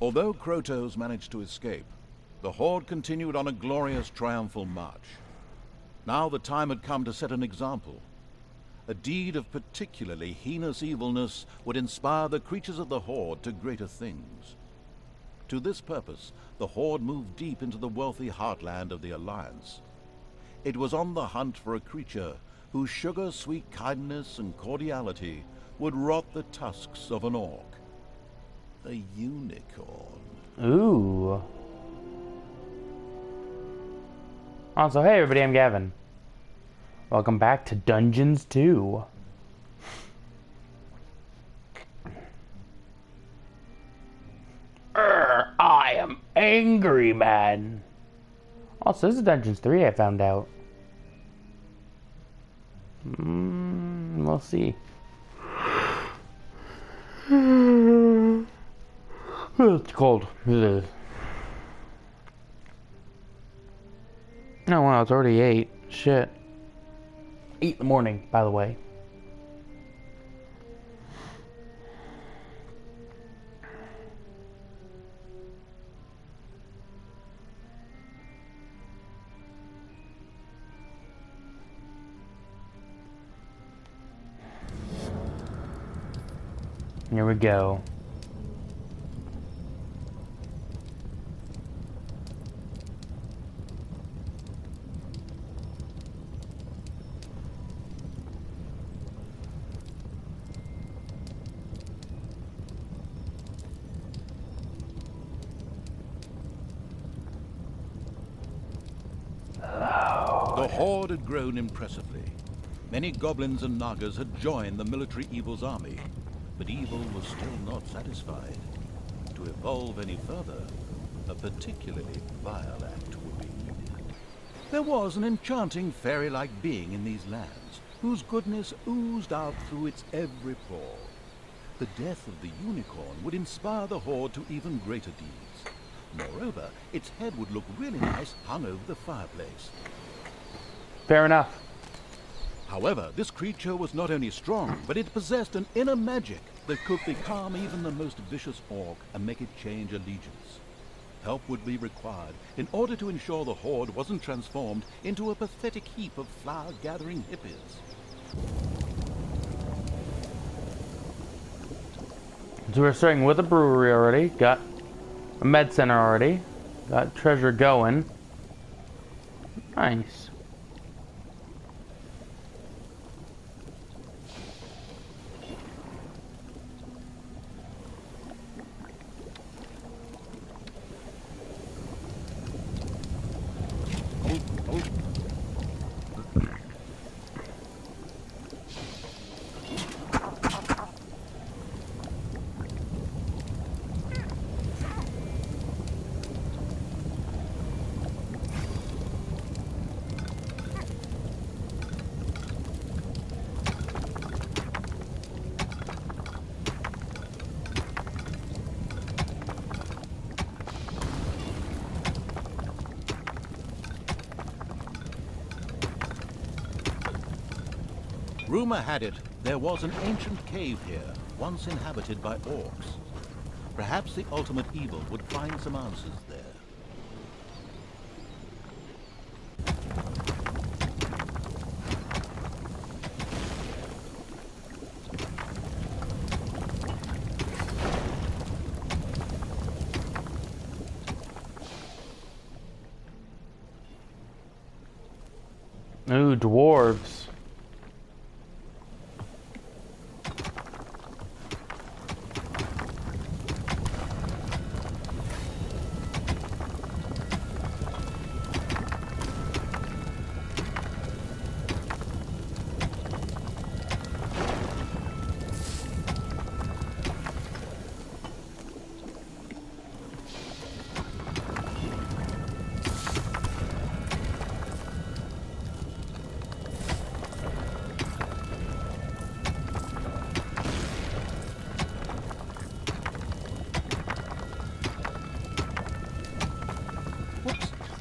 Although Krotos managed to escape, the Horde continued on a glorious triumphal march. Now the time had come to set an example. A deed of particularly heinous evilness would inspire the creatures of the Horde to greater things. To this purpose, the Horde moved deep into the wealthy heartland of the Alliance. It was on the hunt for a creature whose sugar-sweet kindness and cordiality would rot the tusks of an orc. A unicorn. Ooh. Also, hey everybody, I'm Gavin. Welcome back to Dungeons 2. I am angry, man. Also, this is Dungeons 3, I found out. We'll see. It's cold. It is. Oh wow, it's already 8. Shit. 8 in the morning, by the way. Here we go. The Horde had grown impressively. Many goblins and nagas had joined the military evil's army, but evil was still not satisfied. To evolve any further, a particularly vile act would be needed. There was an enchanting fairy-like being in these lands, whose goodness oozed out through its every pore. The death of the unicorn would inspire the Horde to even greater deeds. Moreover, its head would look really nice hung over the fireplace. Fair enough. However, this creature was not only strong, but it possessed an inner magic that could becalm even the most vicious orc and make it change allegiance. Help would be required in order to ensure the Horde wasn't transformed into a pathetic heap of flower-gathering hippies. So we're starting with a brewery already. Got a med center already. Got treasure going. Nice. Rumor had it there was an ancient cave here, once inhabited by orcs. Perhaps the ultimate evil would find some answers there. Ooh, dwarves.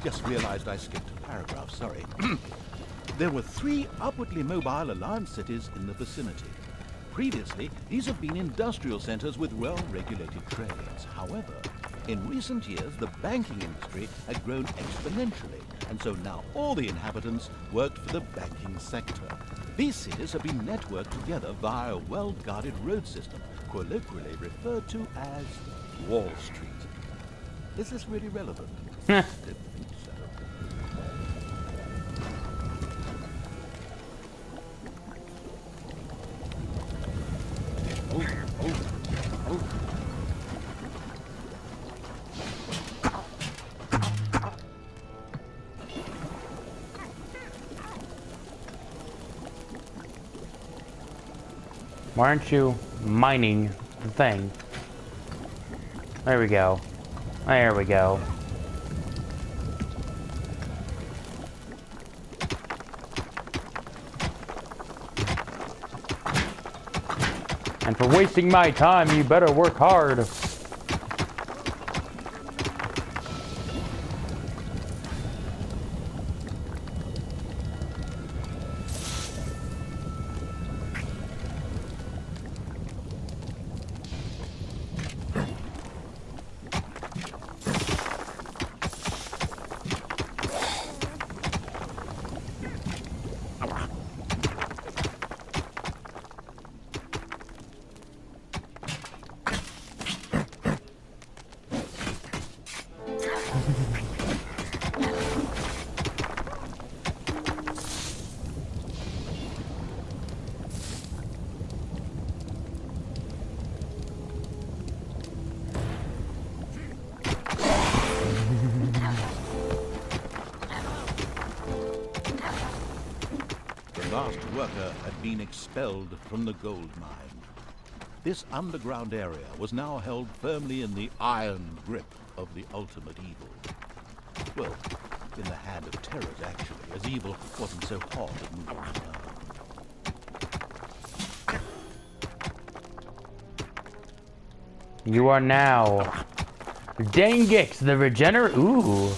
Just realized I skipped a paragraph, sorry. There were 3 upwardly mobile Alliance cities in the vicinity. Previously, these have been industrial centers with well-regulated trades. However, in recent years, the banking industry had grown exponentially, and so now all the inhabitants worked for the banking sector. These cities have been networked together via a well-guarded road system, colloquially referred to as Wall Street. Is this really relevant? I don't think so. Why aren't you mining the thing? There we go. There we go. And for wasting my time, you better work hard. The last worker had been expelled from the gold mine. This underground area was now held firmly in the iron grip of the ultimate evil. Well, in the hand of terrors, actually, as evil wasn't so hot at moving around. You are now Dangix the Regener. Ooh.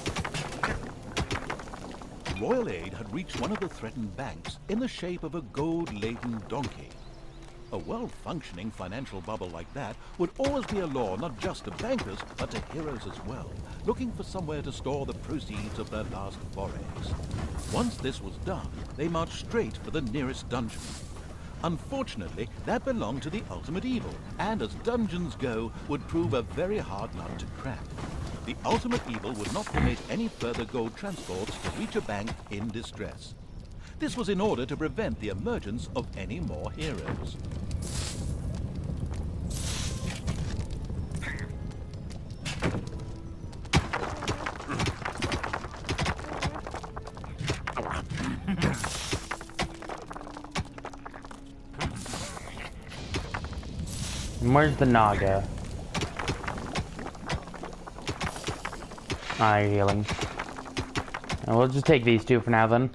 Royal aid had reached one of the threatened banks in the shape of a gold-laden donkey. A well-functioning financial bubble like that would always be a law not just to bankers, but to heroes as well, looking for somewhere to store the proceeds of their last forays. Once this was done, they marched straight for the nearest dungeon. Unfortunately, that belonged to the ultimate evil, and as dungeons go, would prove a very hard nut to crack. The ultimate evil would not permit any further gold transports to reach a bank in distress. This was in order to prevent the emergence of any more heroes. Where's the Naga? Eye healing. And we'll just take these two for now then.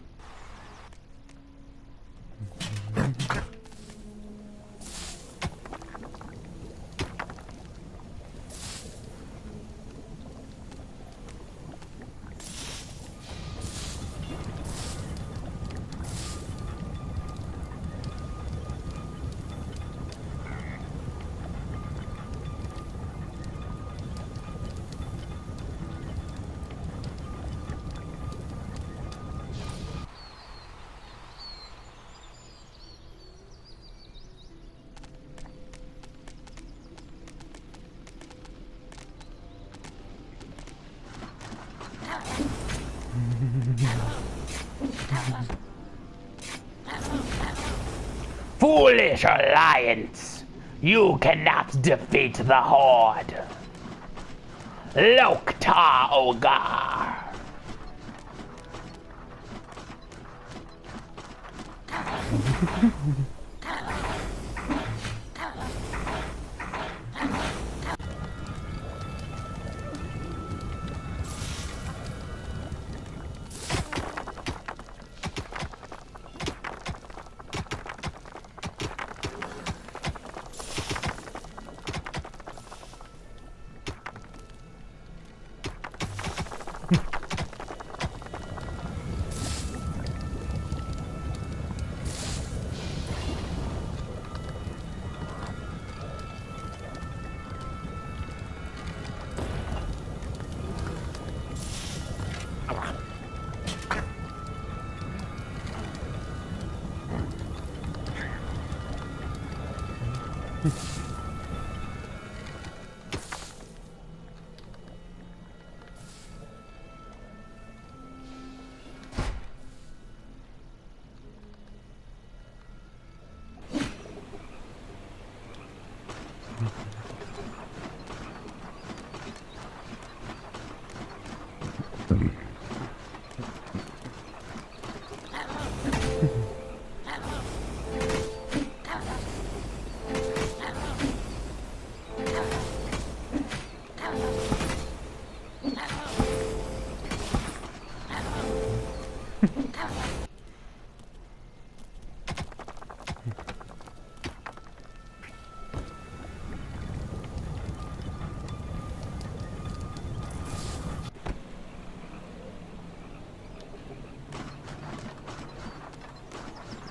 Foolish alliance! You cannot defeat the Horde! Loktar Ogar!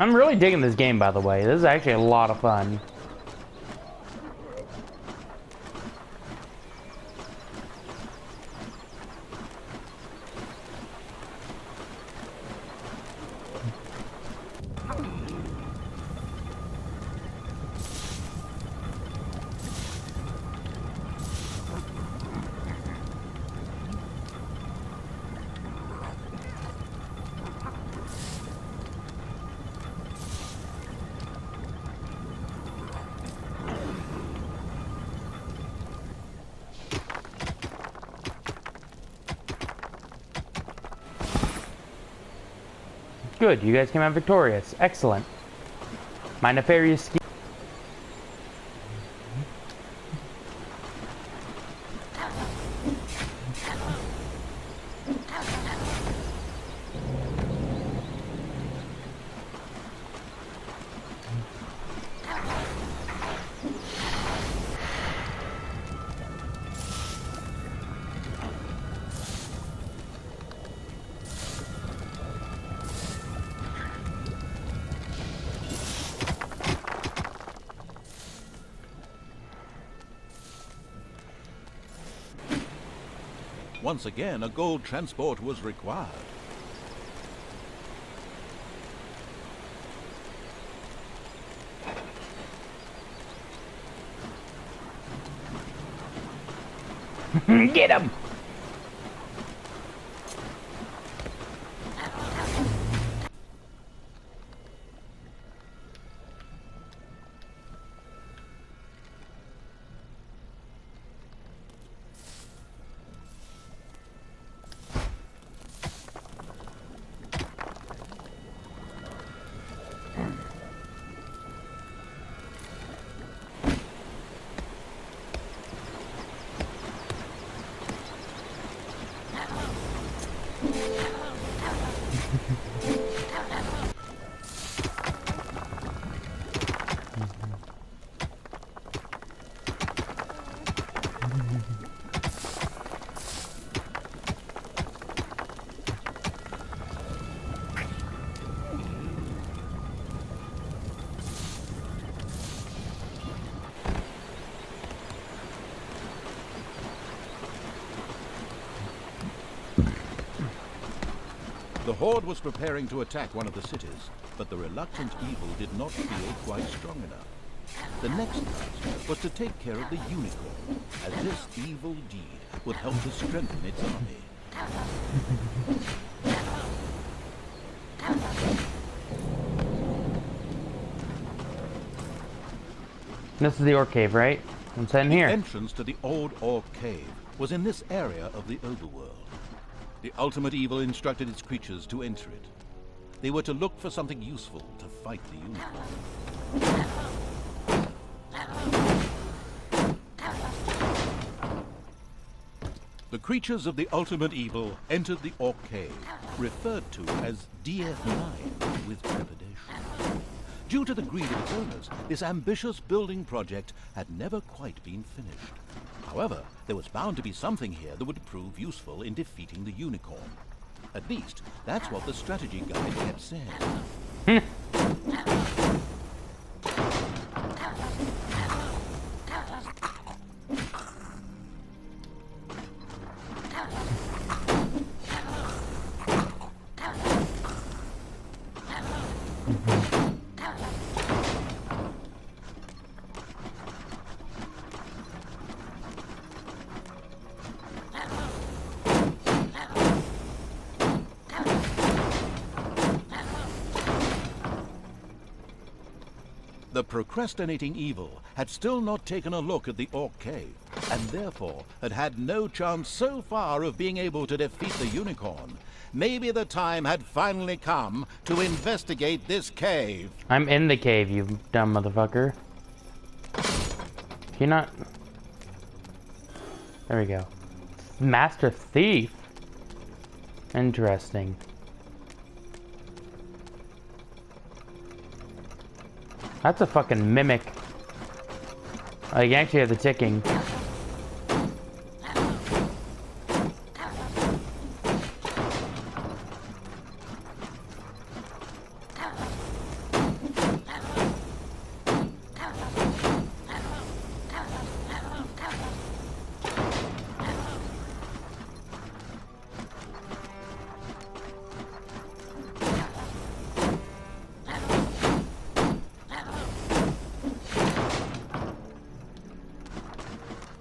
I'm really digging this game, by the way. This is actually a lot of fun. Good, you guys came out victorious. Excellent. My nefarious scheme. Once again, a gold transport was required. Get him! The Horde was preparing to attack one of the cities, but the reluctant evil did not feel quite strong enough. The next task was to take care of the unicorn, as this evil deed would help to strengthen its army. This is the Orc Cave, right? I'm sitting here. The entrance to the old Orc Cave was in this area of the overworld. The ultimate evil instructed its creatures to enter it. They were to look for something useful to fight the unicorn. The creatures of the ultimate evil entered the Orc Cave, referred to as DF9 with trepidation. Due to the greed of its owners, this ambitious building project had never quite been finished. However, there was bound to be something here that would prove useful in defeating the unicorn. At least, that's what the strategy guide kept saying. The procrastinating evil had still not taken a look at the Orc Cave. and therefore had had no chance so far of being able to defeat the unicorn, maybe the time had finally come to investigate this cave. I'm in the cave, you dumb motherfucker. You're not... There we go. Master Thief. Interesting. That's a fucking mimic. Oh, you can actually have the ticking.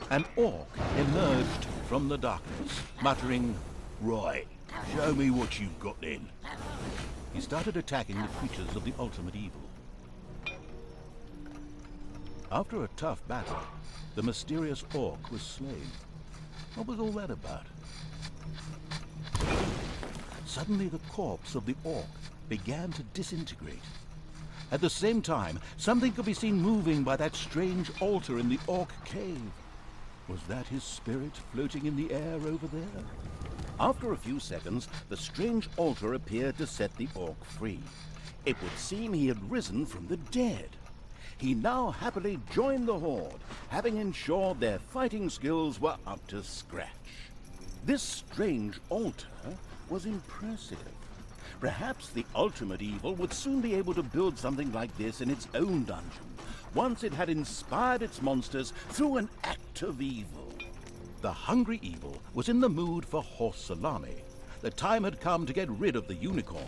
An orc emerged from the darkness, muttering, "Right, show me what you've got then." He started attacking the creatures of the ultimate evil. After a tough battle, the mysterious orc was slain. What was all that about? Suddenly the corpse of the orc began to disintegrate. At the same time, something could be seen moving by that strange altar in the orc cave. Was that his spirit floating in the air over there? After a few seconds, the strange altar appeared to set the orc free. It would seem he had risen from the dead. He now happily joined the horde, having ensured their fighting skills were up to scratch. This strange altar was impressive. Perhaps the ultimate evil would soon be able to build something like this in its own dungeon, once it had inspired its monsters through an act of evil. The hungry evil was in the mood for horse salami. The time had come to get rid of the unicorn.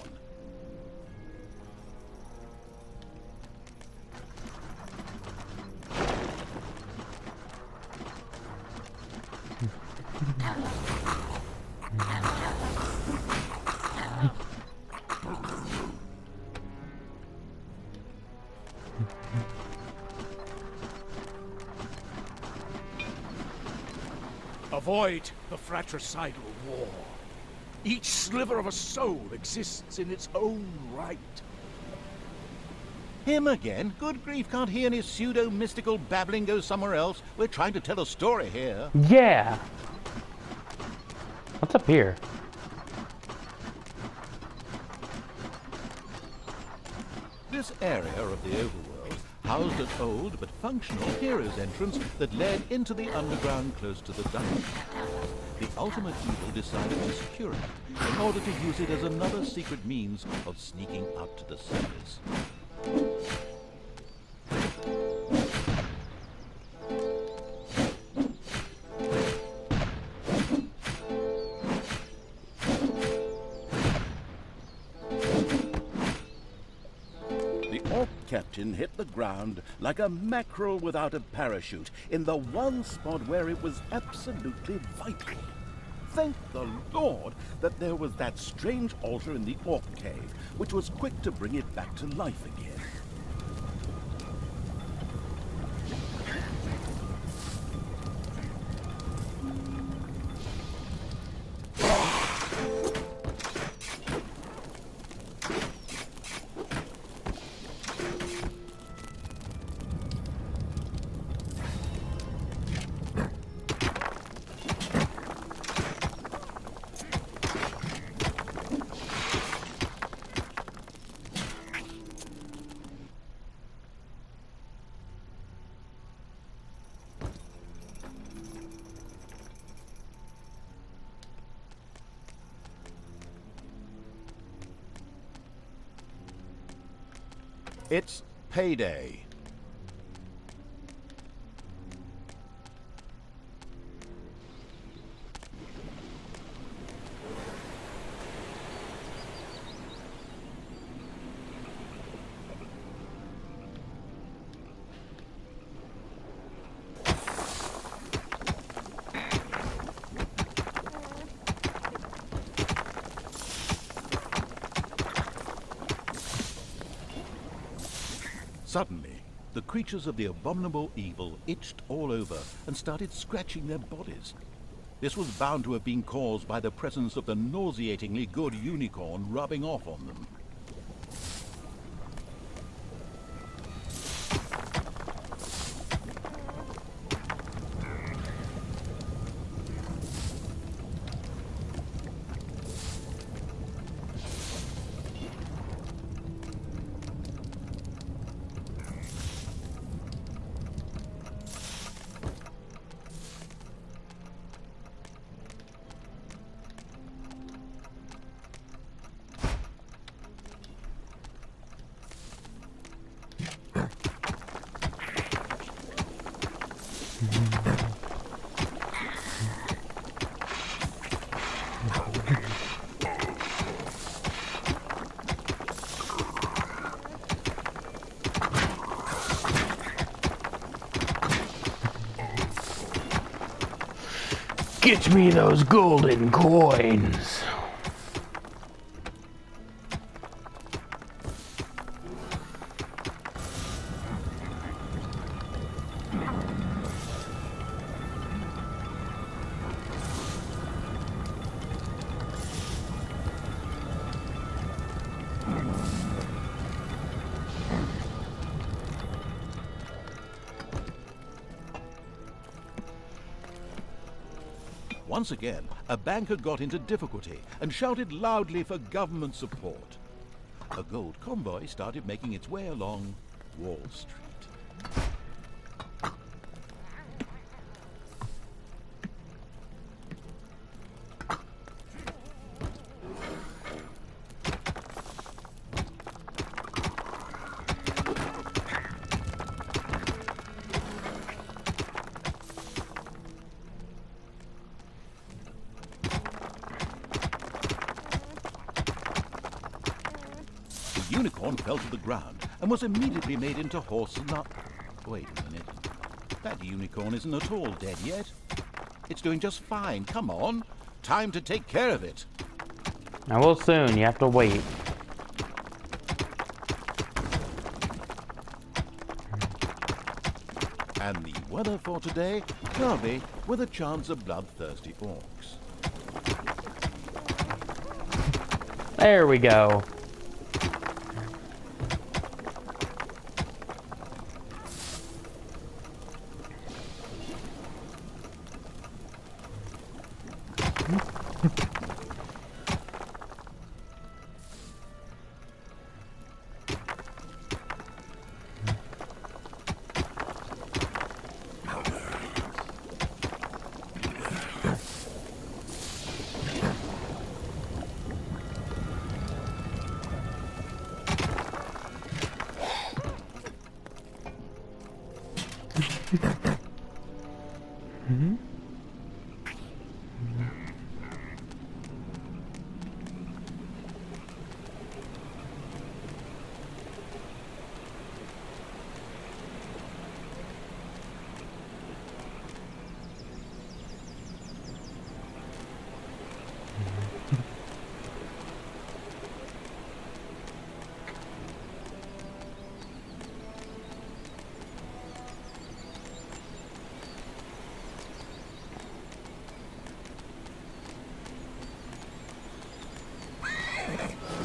Avoid the fratricidal war. Each sliver of a soul exists in its own right. Him again? Good grief, can't he and his pseudo-mystical babbling go somewhere else? We're trying to tell a story here. Yeah. What's up here? This area of the overworld housed an old but functional hero's entrance that led into the underground close to the dungeon. The ultimate evil decided to secure it in order to use it as another secret means of sneaking up to the surface. Captain hit the ground like a mackerel without a parachute in the one spot where it was absolutely vital. Thank the Lord that there was that strange altar in the orc cave, which was quick to bring it back to life again. It's payday. Suddenly, The creatures of the abominable evil itched all over and started scratching their bodies. This was bound to have been caused by the presence of the nauseatingly good unicorn rubbing off on them. Get me those golden coins. Once again, a banker got into difficulty and shouted loudly for government support. A gold convoy started making its way along Wall Street. The unicorn fell to the ground and was immediately made into horse and Wait a minute. That unicorn isn't at all dead yet. It's doing just fine. Come on. Time to take care of it. I will soon. You have to wait. And the weather for today, cloudy with a chance of bloodthirsty orcs. There we go.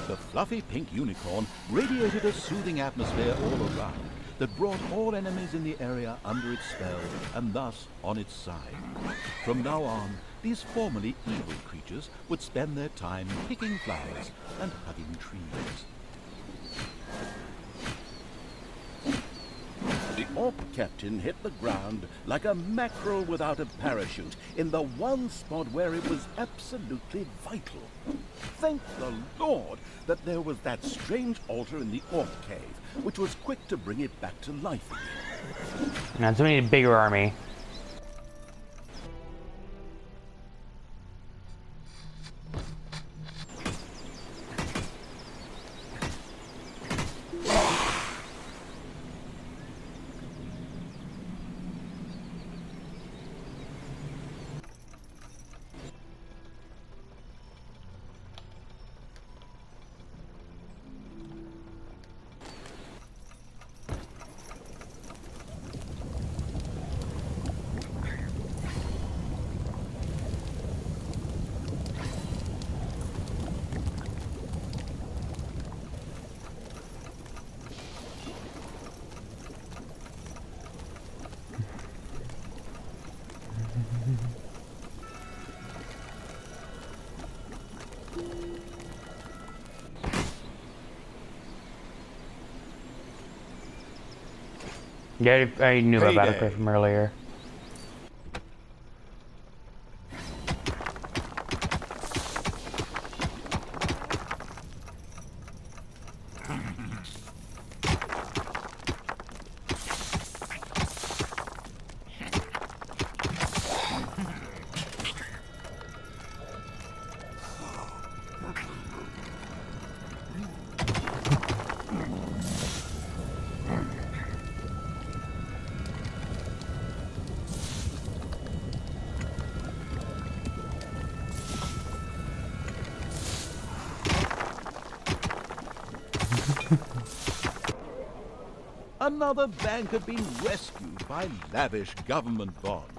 The fluffy pink unicorn radiated a soothing atmosphere all around that brought all enemies in the area under its spell and thus on its side. From now on, these formerly evil creatures would spend their time picking flowers and hugging trees. The orc captain hit the ground like a mackerel without a parachute in the one spot where it was absolutely vital. Thank the Lord that there was that strange altar in the orc cave, which was quick to bring it back to life again. Now, so we need a bigger army. Yeah, I knew about Payday. it from earlier. Another bank had been rescued by lavish government bonds.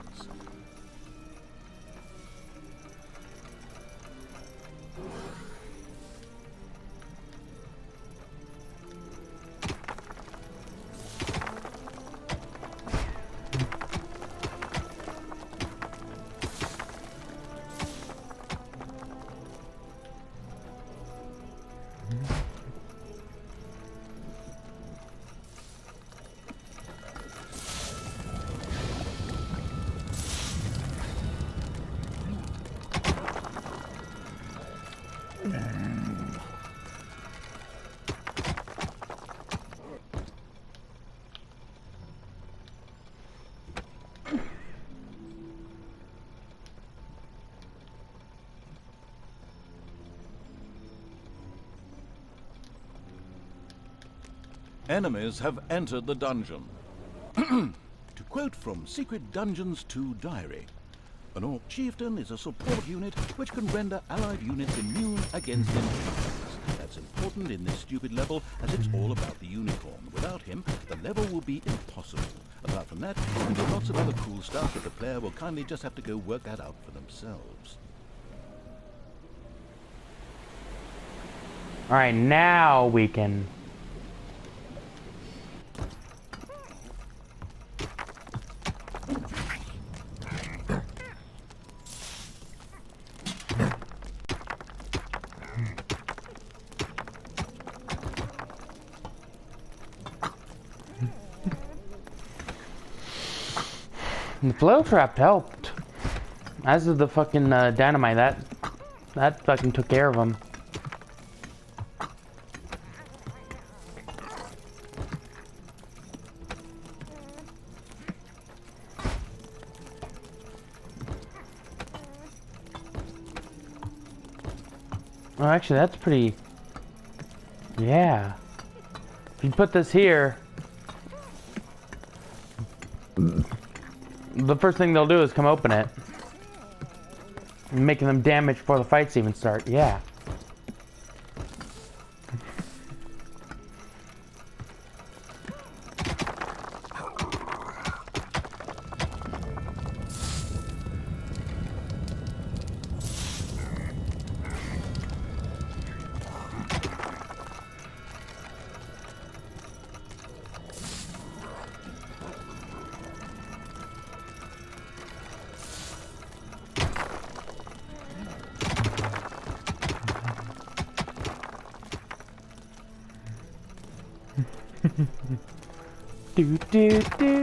Enemies have entered the dungeon. To quote from Secret Dungeons 2 Diary, an Orc Chieftain is a support unit which can render allied units immune against encounters. That's important in this stupid level, as it's all about the unicorn. Without him, the level will be impossible. Apart from that, you can do lots of other cool stuff that the player will kindly just have to go work that out for themselves. Alright, now we can... The flow trap helped. As did the fucking dynamite. That fucking took care of him. Oh, actually, that's pretty... Yeah. If you put this here... The first thing they'll do is come open it. Making them damage before the fights even start. Yeah. Do do do.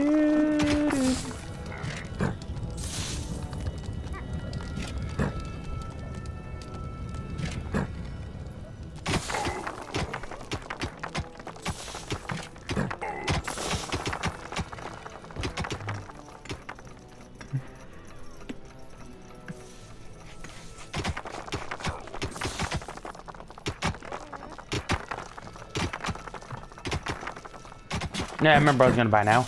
Yeah, I remember I was gonna buy now.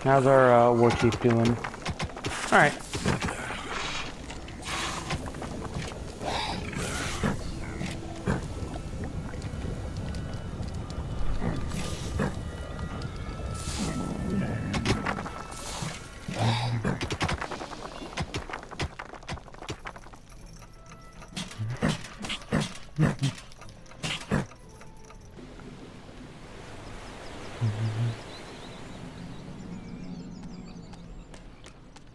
How's our war chief doing? Alright.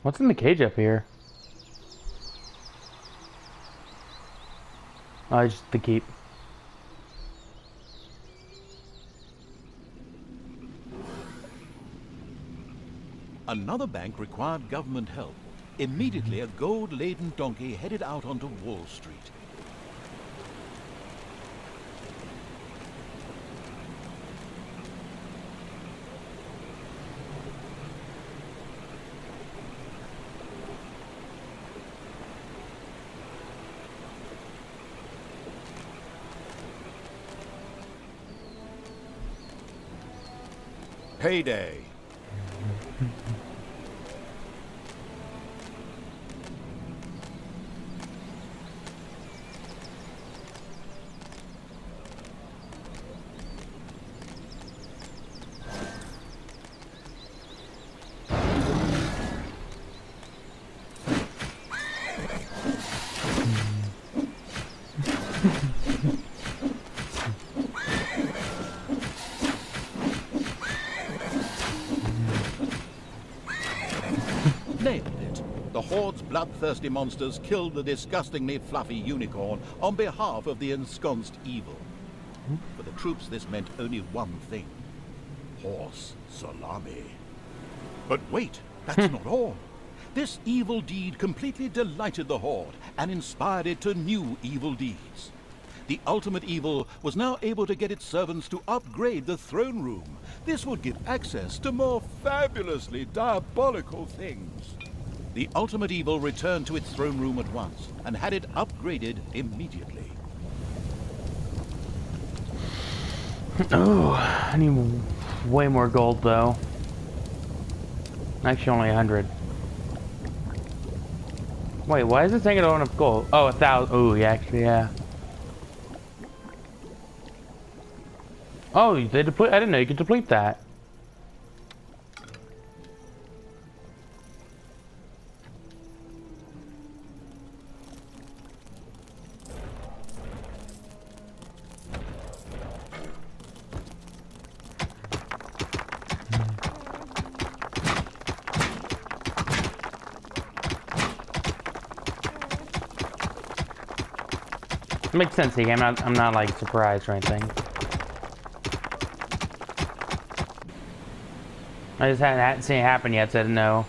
What's in the cage up here? Oh, just the keep. Another bank required government help. Immediately, a gold-laden donkey headed out onto Wall Street. Payday. Nailed it. The Horde's bloodthirsty monsters killed the disgustingly fluffy unicorn on behalf of the ensconced evil. For the troops, this meant only one thing. Horse Salami. But wait, that's not all. This evil deed completely delighted the Horde and inspired it to new evil deeds. The ultimate evil was now able to get its servants to upgrade the throne room. This would give access to more fabulously diabolical things. The ultimate evil returned to its throne room at once and had it upgraded immediately. Oh, I need way more gold though. Actually, only 100. Wait, why is this thing going enough gold? Oh, 1,000. Oh, yeah, actually, yeah. Oh, they deplete. I didn't know you could deplete that. It makes sense, I'm not like surprised or anything. I just hadn't seen it happen yet, so I didn't know.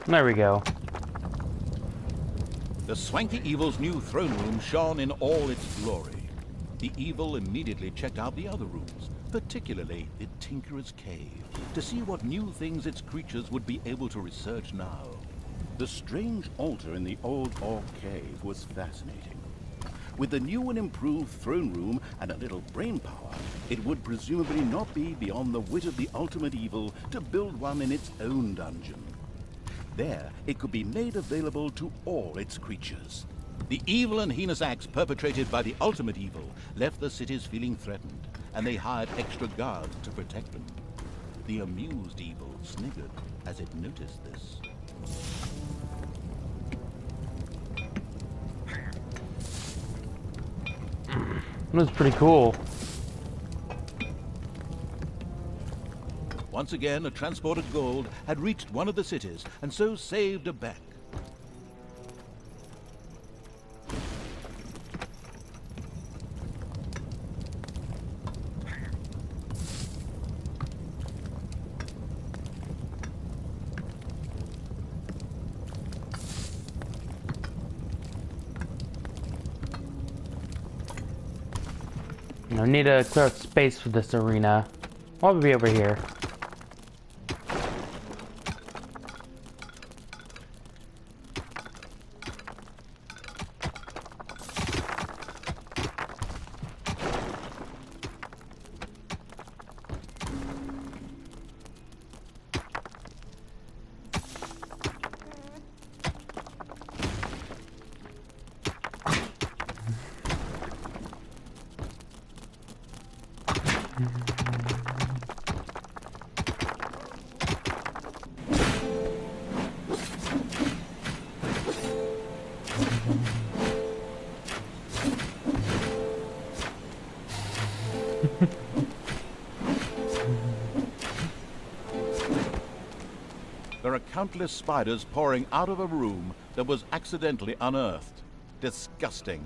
There we go. The swanky evil's new throne room shone in all its glory. The evil immediately checked out the other rooms, particularly the Tinkerer's Cave, to see what new things its creatures would be able to research now. The strange altar in the old Orc Cave was fascinating. With the new and improved throne room and a little brain power, it would presumably not be beyond the wit of the ultimate evil to build one in its own dungeon. There, it could be made available to all its creatures. The evil and heinous acts perpetrated by the ultimate evil left the cities feeling threatened, and they hired extra guards to protect them. The amused evil sniggered as it noticed this. That was pretty cool. Once again, a transport of gold had reached one of the cities, and so saved a bank. I need to clear out space for this arena. What would be over here? There are countless spiders pouring out of a room that was accidentally unearthed. Disgusting.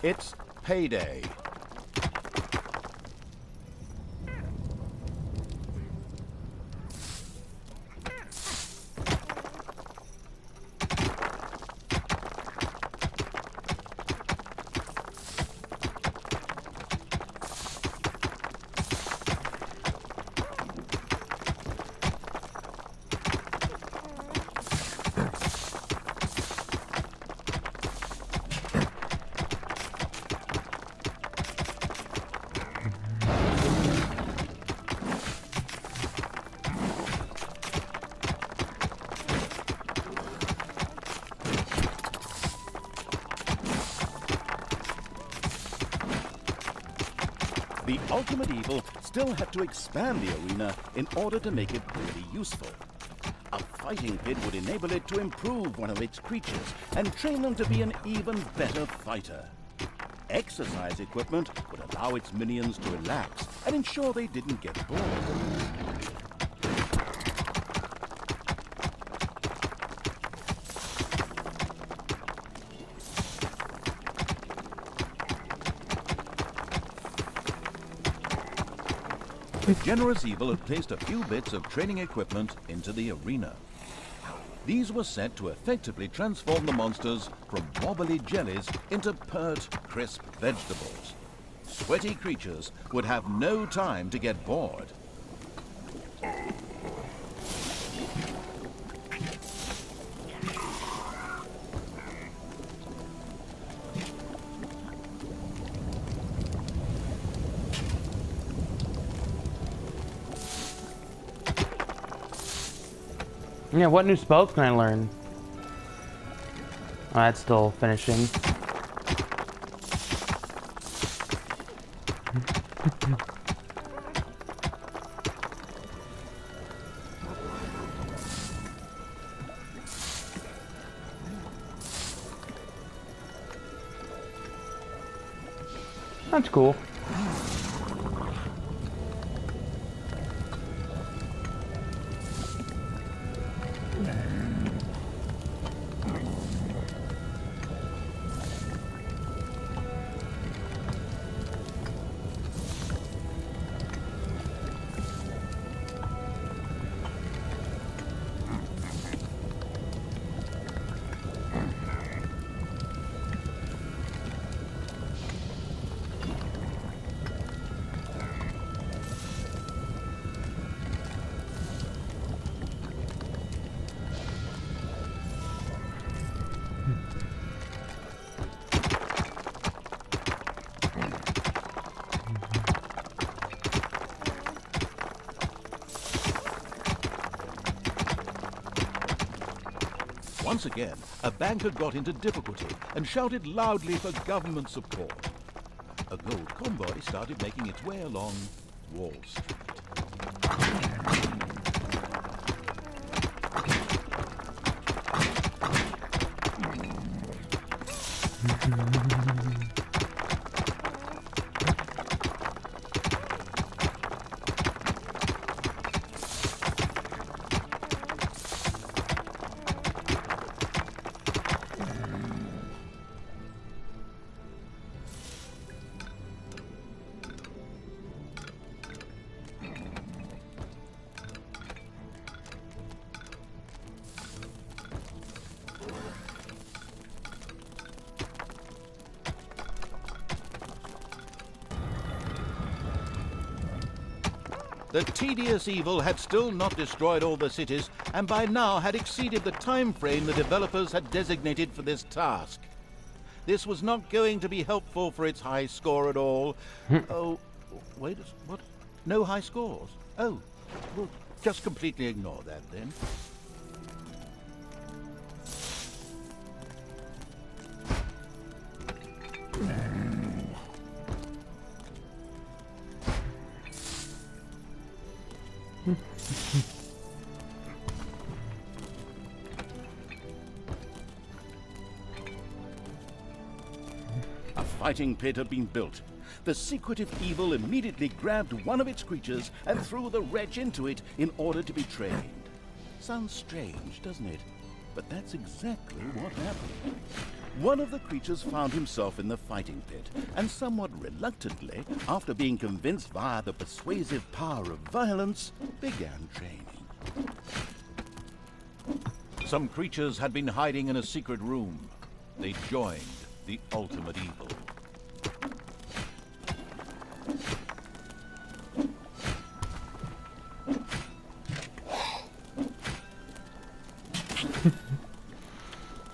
It's payday. The ultimate evil still had to expand the arena in order to make it really useful. A fighting pit would enable it to improve one of its creatures and train them to be an even better fighter. Exercise equipment would allow its minions to relax and ensure they didn't get bored. The generous evil had placed a few bits of training equipment into the arena. These were set to effectively transform the monsters from wobbly jellies into pert, crisp vegetables. Sweaty creatures would have no time to get bored. Yeah, what new spells can I learn? Oh, that's still finishing. That's cool. Once again, a banker got into difficulty and shouted loudly for government support. A gold convoy started making its way along Wall Street. The tedious evil had still not destroyed all the cities, and by now had exceeded the time frame the developers had designated for this task. This was not going to be helpful for its high score at all. Oh, wait, what? No high scores? Oh, well, just completely ignore that then. A fighting pit had been built. The secretive evil immediately grabbed one of its creatures and threw the wretch into it in order to be trained. Sounds strange, doesn't it? But that's exactly what happened. One of the creatures found himself in the fighting pit, and somewhat reluctantly, after being convinced via the persuasive power of violence, began training. Some creatures had been hiding in a secret room. They joined the ultimate evil.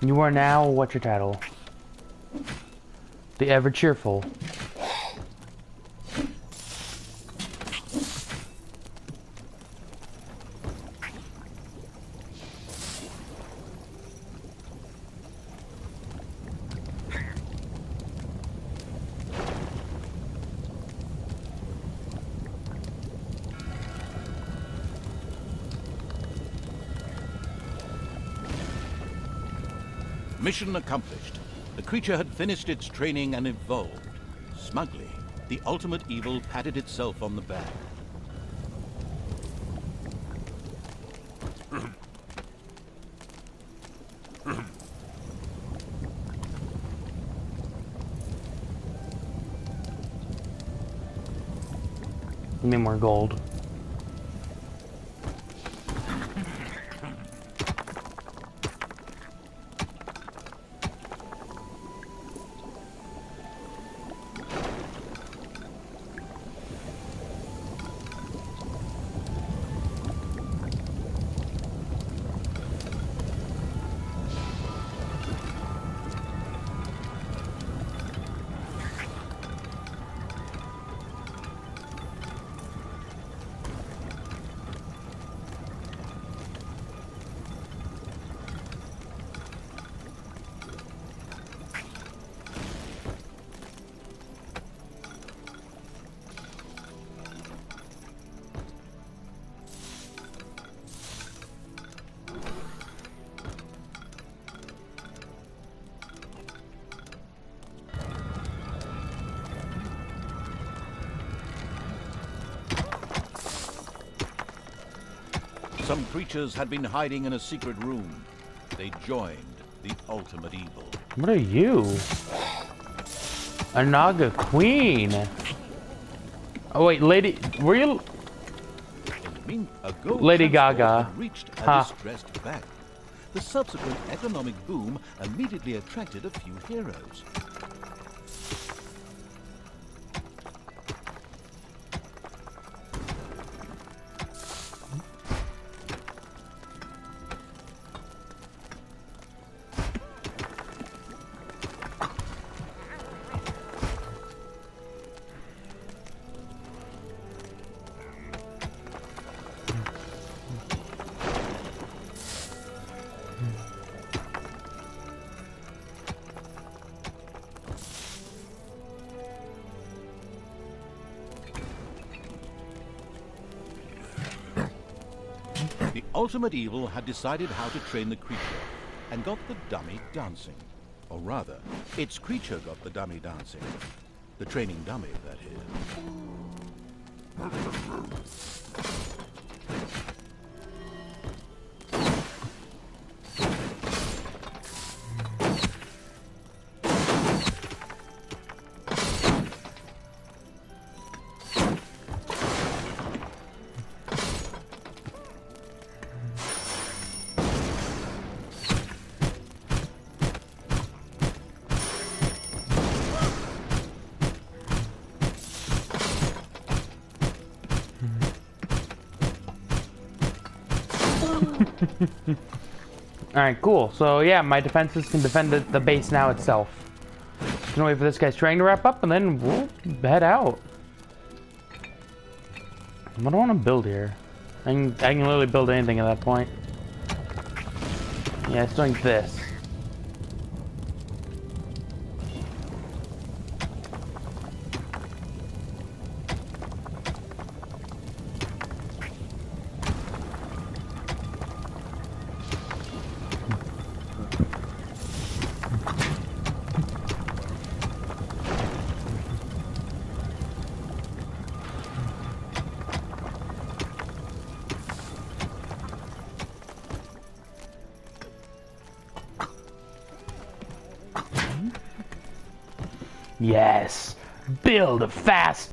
You are now, what's your title? The Ever Cheerful. Mission accomplished. The creature had finished its training and evolved. Smugly, the ultimate evil patted itself on the back. Give me more gold. Some creatures had been hiding in a secret room. They joined the ultimate evil. What are you? A Naga Queen. Oh wait, lady, were you? A gold Lady transport Gaga. had reached a Huh. distressed bank. The subsequent economic boom immediately attracted a few heroes. Ultimate Evil had decided how to train the creature and got the dummy dancing. Or rather, its creature got the dummy dancing. The training dummy, that is. Alright, cool. So yeah, my defenses can defend the base now itself. Just gonna wait for this guy's training to wrap up and then we'll head out. What do I want to build here? I can literally build anything at that point. Yeah, it's doing this. Yes, build a fast